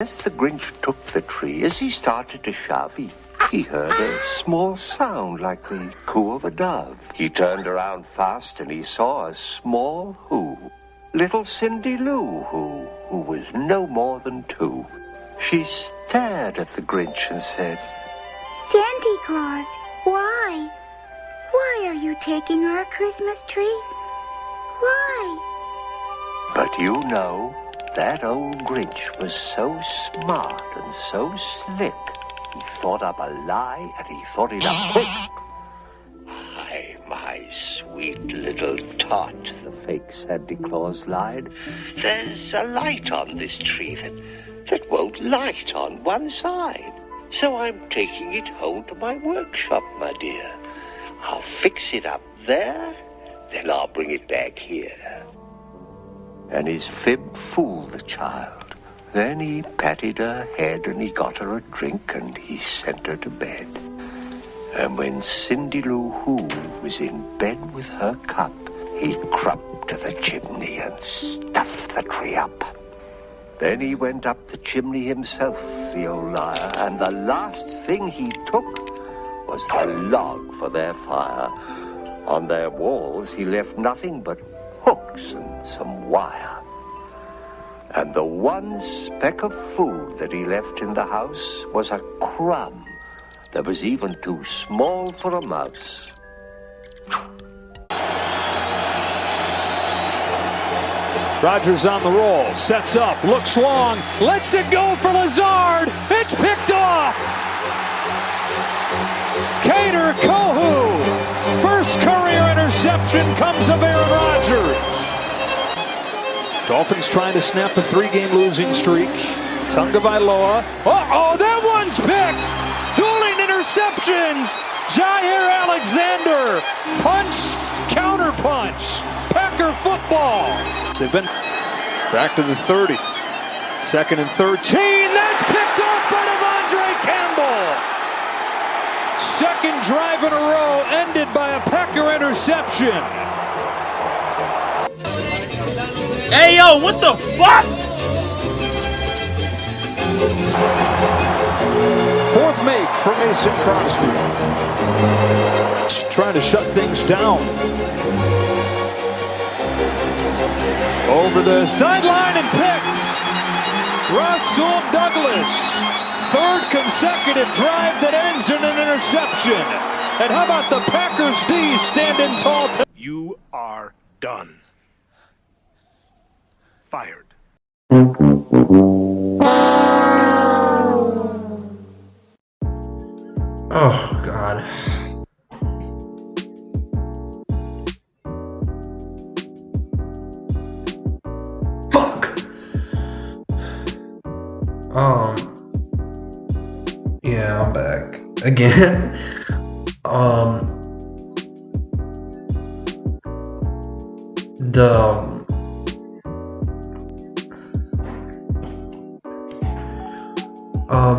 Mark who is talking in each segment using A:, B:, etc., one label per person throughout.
A: As the Grinch took the tree, as he started to shove, he heard a small sound like the coo of a dove. He turned around fast and he saw a small who, little Cindy Lou who was no more than 2. She stared at the Grinch and said,
B: Santa Claus, why? Why are you taking our Christmas tree? Why?
A: But you know, that old Grinch was so smart and so slick. He thought up a lie, and he thought it up quick. Hi, my sweet little tot, the fake Santa Claus lied. There's a light on this tree that won't light on one side. So I'm taking it home to my workshop, my dear. I'll fix it up there, then I'll bring it back here. And his fib fooled the child. Then he patted her head and he got her a drink and he sent her to bed. And when Cindy Lou Who was in bed with her cup, he crept to the chimney and stuffed the tree up. Then he went up the chimney himself, the old liar, and the last thing he took was the log for their fire. On their walls he left nothing but hooks and some wire. And the one speck of food that he left in the house was a crumb that was even too small for a mouse.
C: Rodgers on the roll, sets up, looks long, lets it go for Lazard. It's picked off. Cater Kohu. First career interception comes of Aaron Rodgers. Dolphins trying to snap a 3-game losing streak. Tagovailoa. Uh-oh, that one's picked. Dueling interceptions. Jair Alexander. Punch, counter punch. Packer football. They've been back to the 30. 2nd and 13. That's picked off by Devondre Campbell. Second drive in a row ended by a Packer interception.
D: Hey, yo, what the fuck?
C: Fourth make for Mason Crosby. Trying to shut things down. Over the sideline and picked. Rasul Douglas. Third consecutive drive that ends in an interception. And how about the Packers D standing tall?
D: You are done. Fired.
E: Oh, God. Fuck! Yeah, I'm back. Again.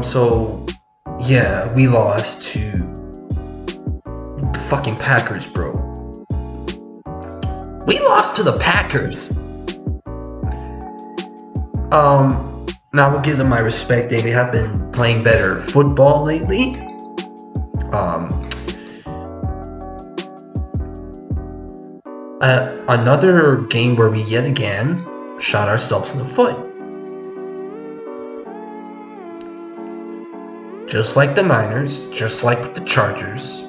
E: So, yeah, we lost to the fucking Packers, bro. We lost to the Packers. Now we'll give them my respect. They have been playing better football lately. Another game where we yet again shot ourselves in the foot. Just like the Niners, just like with the Chargers,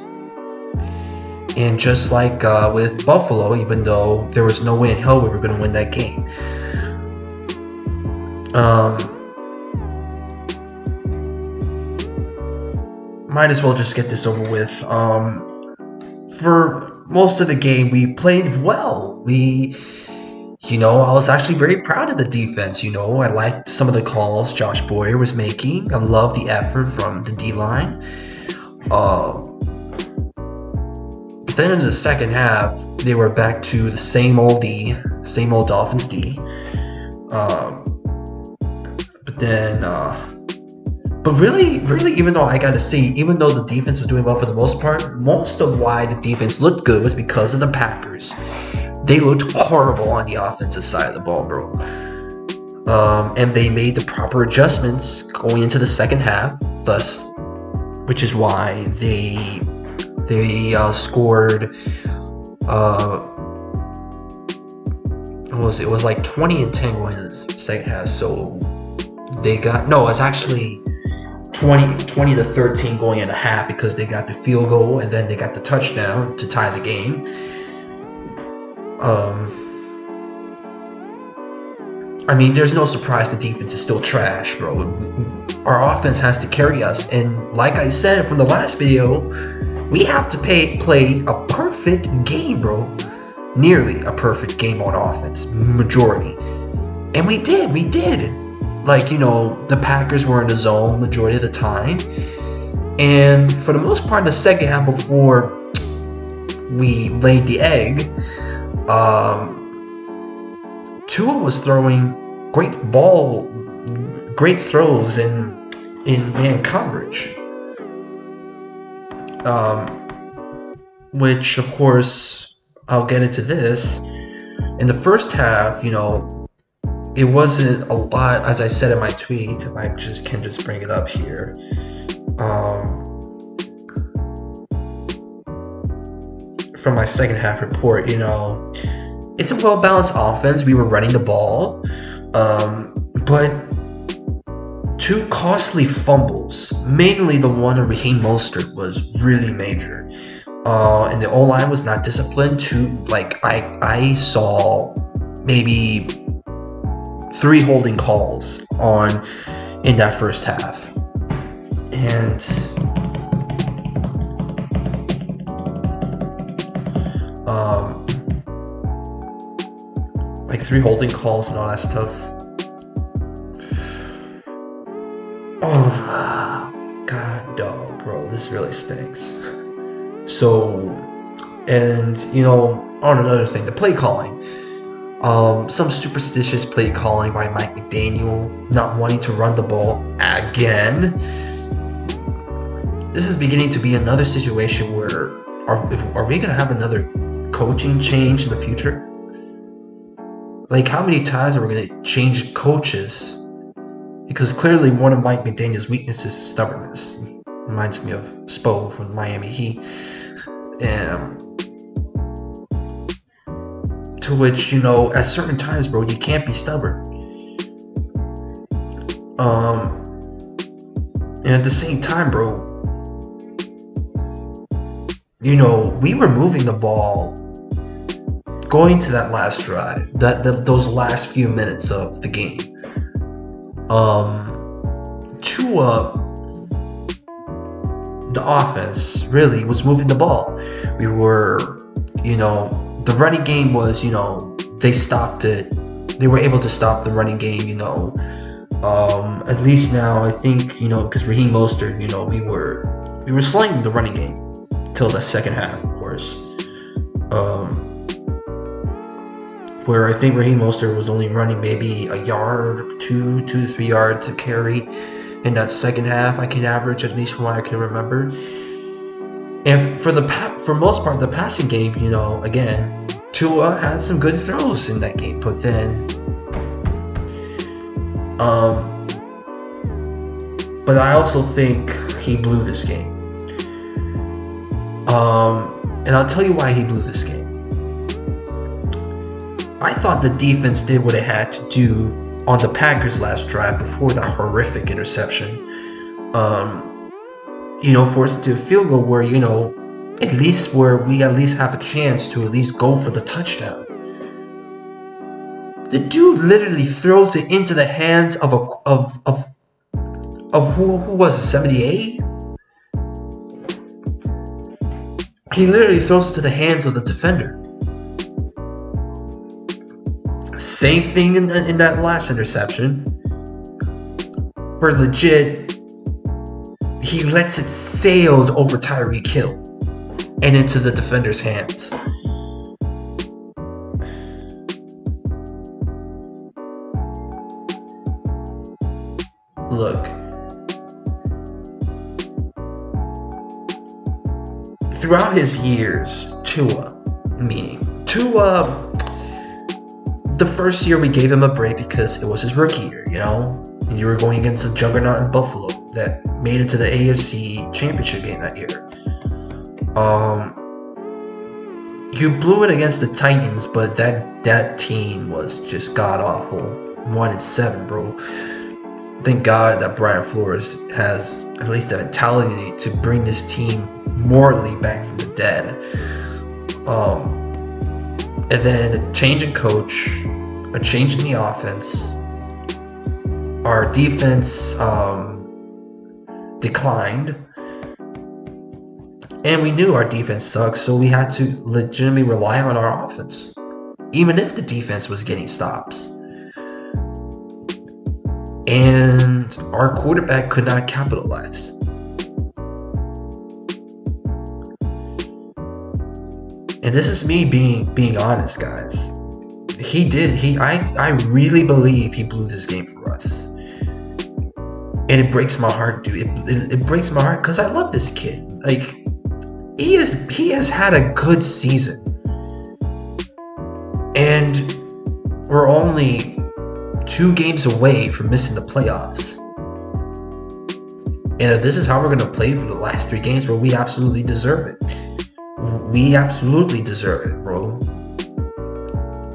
E: and just like with Buffalo, even though there was no way in hell we were going to win that game. Might as well just get this over with. For most of the game, we played well. I was actually very proud of the defense. I liked some of the calls Josh Boyer was making. I love the effort from the D-line. But then in the second half, they were back to the same old Dolphins D. But really, even though I gotta say, even though the defense was doing well for the most part, most of why the defense looked good was because of the Packers. They looked horrible on the offensive side of the ball, bro. And they made the proper adjustments going into the second half, which is why they scored. It was like 20-10 going into the second half. So it's actually 20-13 going into half, because they got the field goal and then they got the touchdown to tie the game. I mean, there's no surprise the defense is still trash, bro. Our offense has to carry us, and like I said from the last video, we have to play a perfect game, bro. Nearly a perfect game on offense, majority. And we did. Like, the Packers were in the zone majority of the time. And for the most part, in the second half, before we laid the egg, Tua was throwing great throws in man coverage. Which, of course, I'll get into this. In the first half, it wasn't a lot, as I said in my tweet. I can just bring it up here. From my second half report, it's a well-balanced offense. We were running the ball, but two costly fumbles, mainly the one of Raheem Mostert, was really major. And the O-line was not disciplined. I saw maybe 3 holding calls in that first half, and like 3 holding calls and all that stuff. Oh god, dog, bro, this really stinks. So, and on another thing, the play calling. Some superstitious play calling by Mike McDaniel, not wanting to run the ball again. This is beginning to be another situation where are we going to have another coaching change in the future? Like, how many times are we going to change coaches? Because clearly one of Mike McDaniel's weaknesses is stubbornness. Reminds me of Spo from Miami Heat. To which, at certain times, bro, you can't be stubborn. And at the same time, bro, we were moving the ball going to that last drive, those last few minutes of the game. Tua, the offense really was moving the ball. We were, the running game was, they stopped it. They were able to stop the running game, at least now, I think, because Raheem Mostert, we were slowing the running game till the second half, of course. Where I think Raheem Mostert was only running maybe a yard, 2 to 3 yards to carry in that second half. I can average, at least from what I can remember. And for most part, the passing game, again, Tua had some good throws in that game, but then, but I also think he blew this game. And I'll tell you why he blew this game. I thought the defense did what it had to do on the Packers' last drive before that horrific interception. Forced it to a field goal where, at least where we at least have a chance to at least go for the touchdown. The dude literally throws it into the hands of who was it, 78? He literally throws it to the hands of the defender. Same thing in that last interception, where legit he lets it sail over Tyreek Hill and into the defender's hands. Look, throughout his years, Tua, the first year we gave him a break because it was his rookie year, you know? And you were going against a juggernaut in Buffalo that made it to the AFC Championship game that year. You blew it against the Titans, but that team was just god-awful. 1-7, bro. Thank God that Brian Flores has at least the mentality to bring this team morally back from the dead. And then a change in coach, a change in the offense. Our defense declined. And we knew our defense sucked, so we had to legitimately rely on our offense. Even if the defense was getting stops. And our quarterback could not capitalize. And this is me being honest, guys. I really believe he blew this game for us. And it breaks my heart, dude. It breaks my heart because I love this kid. Like, he has had a good season. And we're only 2 games away from missing the playoffs. And if this is how we're going to play for the last 3 games, bro, we absolutely deserve it. We absolutely deserve it, bro.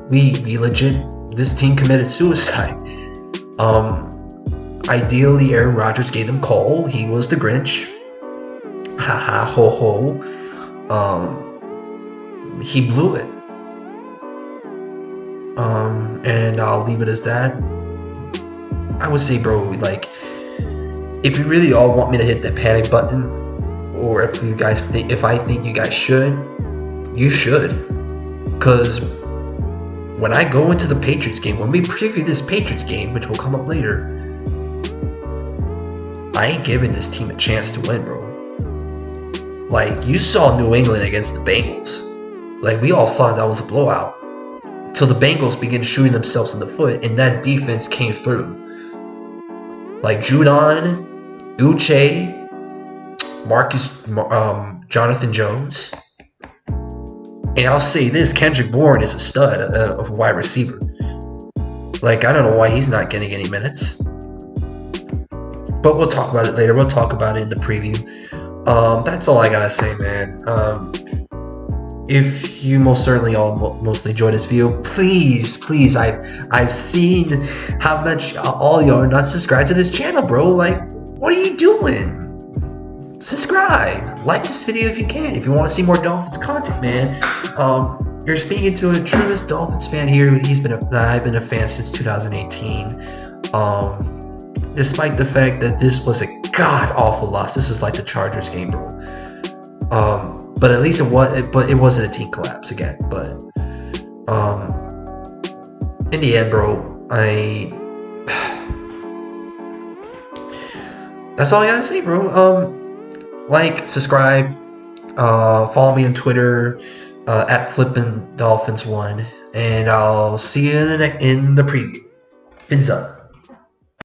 E: We legit, this team committed suicide. Ideally, Aaron Rodgers gave them call. He was the Grinch. Ha ha ho ho. He blew it. And I'll leave it as that. I would say, bro, like, if you really all want me to hit that panic button, or if I think you guys should, you should. Because when I go into the Patriots game, when we preview this Patriots game, which will come up later, I ain't giving this team a chance to win, bro. Like, you saw New England against the Bengals. Like, we all thought that was a blowout. Till the Bengals began shooting themselves in the foot, and that defense came through. Like Judon, Uche, Jonathan Jones. And I'll say this, Kendrick Bourne is a stud of a wide receiver. Like, I don't know why he's not getting any minutes. But we'll talk about it later. We'll talk about it in the preview. That's all I gotta say, man. If you most certainly all mostly enjoyed this video, please, I've seen how much all y'all are not subscribed to this channel, bro. Like, what are you doing? Subscribe, like this video if you can. If you want to see more Dolphins content, man. You're speaking to a truest Dolphins fan here. I've been a fan since 2018. Despite the fact that this was a god awful loss. This is like the Chargers game, bro. But at least it wasn't a team collapse again. But in the end, bro, that's all I gotta say, bro. Like, subscribe, follow me on Twitter at FlippinDolphins1, and I'll see you in the preview. Fins up.